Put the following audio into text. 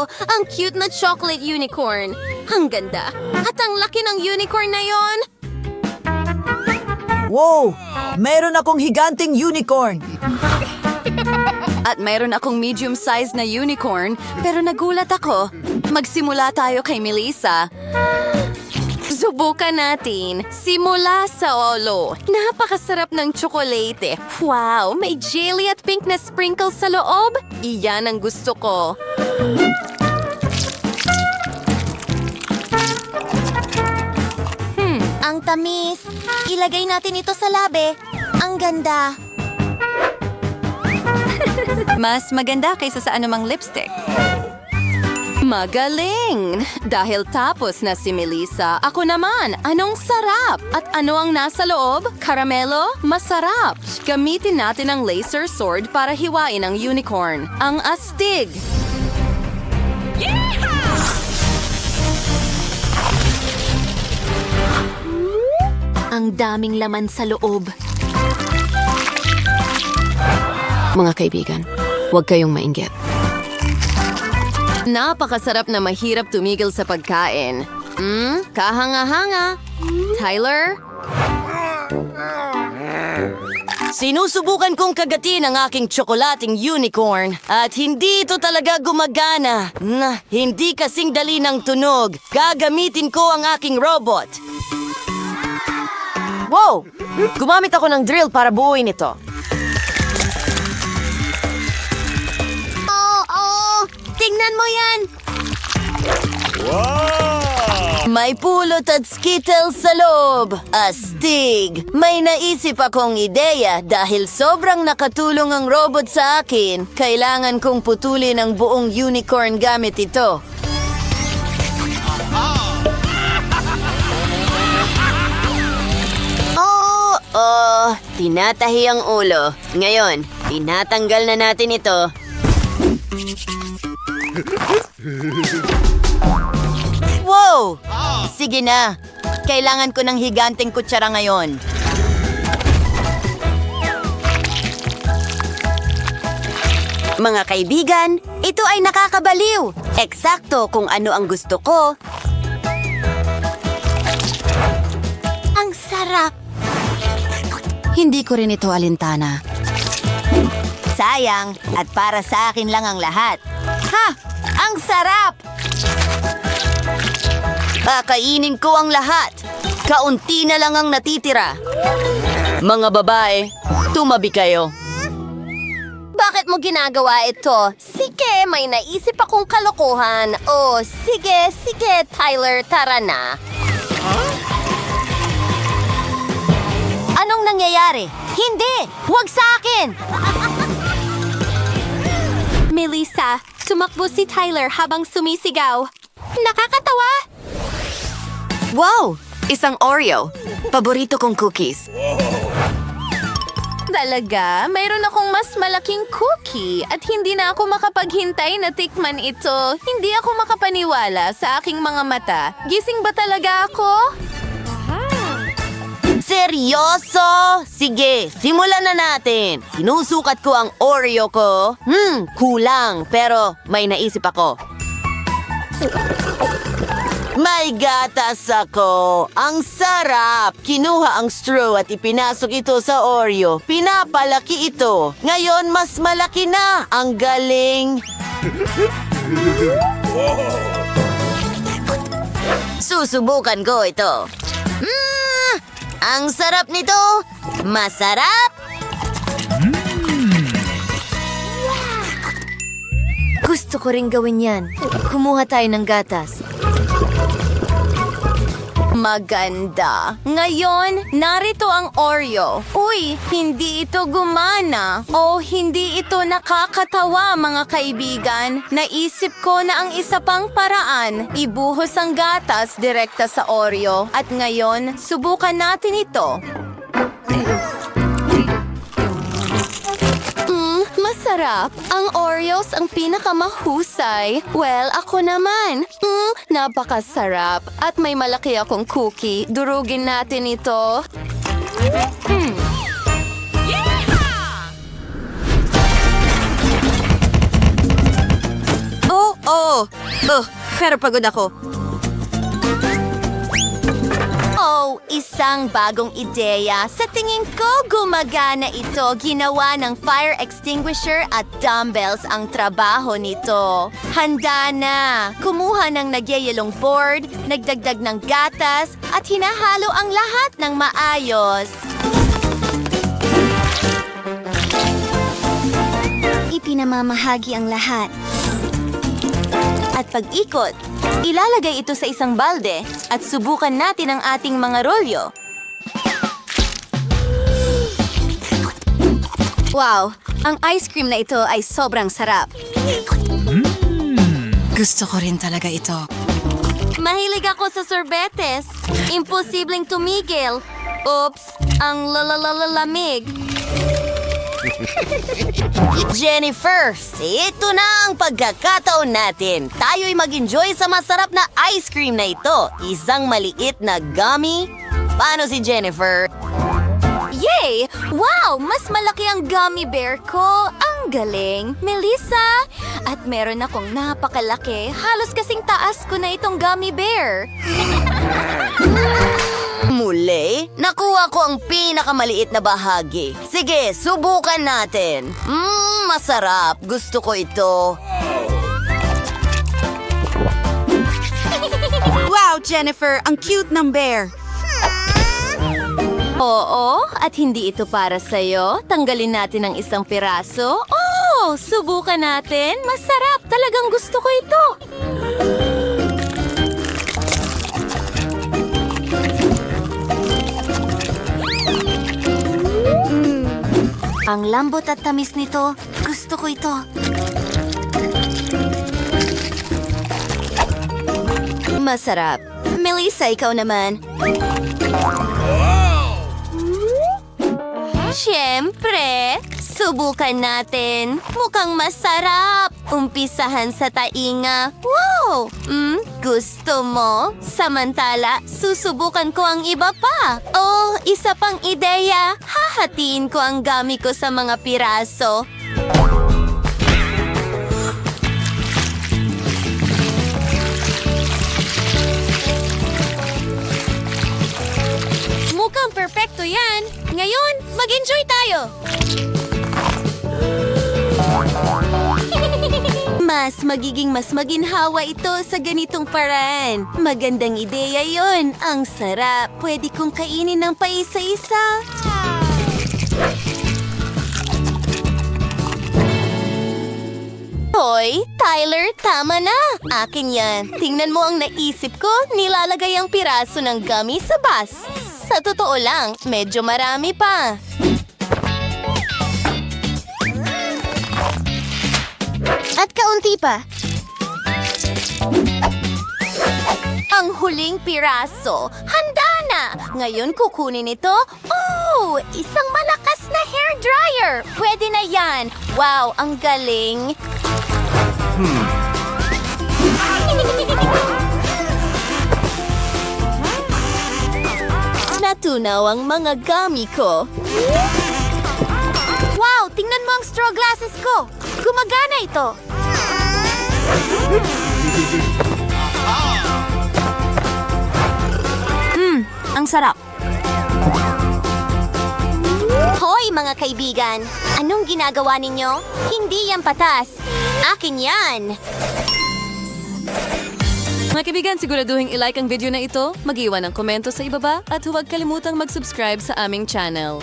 ang cute na chocolate unicorn. Ang ganda. At ang laki ng unicorn na yon. Wow! Meron akong higanting unicorn. At mayroon akong medium-sized na unicorn, pero nagulat ako. Magsimula tayo kay Melissa. Subukan natin. Simula sa ulo. Napakasarap ng tsokolate. Wow, may jelly at pink na sprinkles sa loob. Iyan ang gusto ko. Ang tamis. Ilagay natin ito sa labi. Ang ganda. Mas maganda kaysa sa anumang lipstick. Magaling! Dahil tapos na si Melissa, ako naman, anong sarap! At ano ang nasa loob? Karamelo? Masarap! Gamitin natin ang laser sword para hiwain ang unicorn. Ang astig! Ang daming laman sa loob. Mga kaibigan, huwag kayong mainggit. Napakasarap na mahirap tumigil sa pagkain. Kahanga-hanga. Tyler? Sinusubukan kong kagatin ang aking tsokolating unicorn at hindi ito talaga gumagana. Hindi kasing dali ng tunog. Gagamitin ko ang aking robot. Wow! Gumamit ako ng drill para buuin ito. Tingnan mo yan! May pulot at skittles sa loob. Astig! May naisip akong ideya dahil sobrang nakatulong ang robot sa akin. Kailangan kong putulin ang buong unicorn gamit ito. Tinatahi ang ulo. Ngayon, tinatanggal na natin ito. Wow! Sige na. Kailangan ko ng higanting kutsara ngayon. Mga kaibigan, ito ay nakakabaliw. Eksakto kung ano ang gusto ko. Ang sarap! Hindi ko rin ito alintana. Sayang, at para sa akin lang ang lahat. Ha! Ang sarap! Kakainin ko ang lahat. Kaunti na lang ang natitira. Mga babae, tumabi kayo. Bakit mo ginagawa ito? Sige, may naisip akong kalokohan. Oh, sige, Tyler, tara na. Anong nangyayari? Hindi! Huwag sa akin! Melissa, sumakbo si Tyler habang sumisigaw. Nakakatawa! Wow! Isang Oreo. Paborito kong cookies. Talaga, mayroon akong mas malaking cookie at hindi na ako makapaghintay na tikman ito. Hindi ako makapaniwala sa aking mga mata. Gising ba talaga ako? Seryoso? Sige, simulan na natin. Sinusukat ko ang Oreo ko. Kulang, pero may naisip ako. May gatas ako. Ang sarap. Kinuha ang straw at ipinasok ito sa Oreo. Pinapalaki ito. Ngayon, mas malaki na. Ang galing. Susubukan ko ito. Ang sarap nito. Masarap. Gusto ko rin gawin yan. Kumuha tayo ng gatas. Maganda. Ngayon, narito ang Oreo. Uy, hindi ito gumana. O hindi ito nakakatawa, mga kaibigan. Naisip ko na ang isa pang paraan, ibuhos ang gatas direkta sa Oreo. At ngayon, subukan natin ito. Masarap. Ang Oreos ang pinakamahusay. Well, ako naman. Napakasarap. At may malaki akong cookie. Durugin natin ito. Oh, Pero pagod ako. Oh, isang bagong ideya. Sa tingin ko, gumagana ito. Ginawa ng fire extinguisher at dumbbells ang trabaho nito. Handa na. Kumuha ng nagyayelong board, nagdagdag ng gatas, at hinahalo ang lahat ng maayos. Ipinamamahagi ang lahat. At pag-ikot, ilalagay ito sa isang balde at subukan natin ang ating mga rolyo. Wow! Ang ice cream na ito ay sobrang sarap. Gusto ko rin talaga ito. Mahilig ako sa sorbetes. Imposibleng tumigil. Oops! Ang lamig. Jennifer, ito na ang pagkakataon natin. Tayo'y mag-enjoy sa masarap na ice cream na ito. Isang maliit na gummy. Paano si Jennifer? Yay! Wow! Mas malaki ang gummy bear ko. Ang galing. Melissa! At meron akong napakalaki. Halos kasing taas ko na itong gummy bear. Muli, nakuha ko ang pinakamaliit na bahagi. Sige, subukan natin. Masarap. Gusto ko ito. Wow, Jennifer! Ang cute ng bear! Oo, at hindi ito para sa'yo. Tanggalin natin ang isang piraso. Oh, subukan natin. Masarap. Talagang gusto ko ito. Ang lambot at tamis nito. Gusto ko ito. Masarap. Melissa, ikaw naman. Siyempre, subukan natin. Mukhang masarap. Umpisahan sa tainga. Wow! Gusto mo? Samantala, susubukan ko ang iba pa. Oh, isa pang ideya. Hahatiin ko ang gami ko sa mga piraso. Mukhang perpekto yan. Ngayon, mag-enjoy tayo. Mas maginhawa ito sa ganitong paraan. Magandang ideya yon. Ang sarap. Pwede kong kainin ng paisa-isa. Hoy, Tyler, tama na. Akin yan. Tingnan mo ang naisip ko. Nilalagay ang piraso ng gummy sa bus. Sa totoo lang, medyo marami pa. At kaunti pa. Ang huling piraso. Handa na! Ngayon kukunin ito. Oh! Isang malakas na hair dryer. Pwede na yan. Wow, ang galing. Natunaw ang mga gummy ko. Wow! Tingnan mo ang straw glasses ko. Gumagana ito. Ang sarap. Hoy, mga kaibigan! Anong ginagawa ninyo? Hindi yan patas. Akin yan. Mga kaibigan, siguraduhin i-like ang video na ito, mag-iwan ng komento sa ibaba at huwag kalimutang mag-subscribe sa aming channel.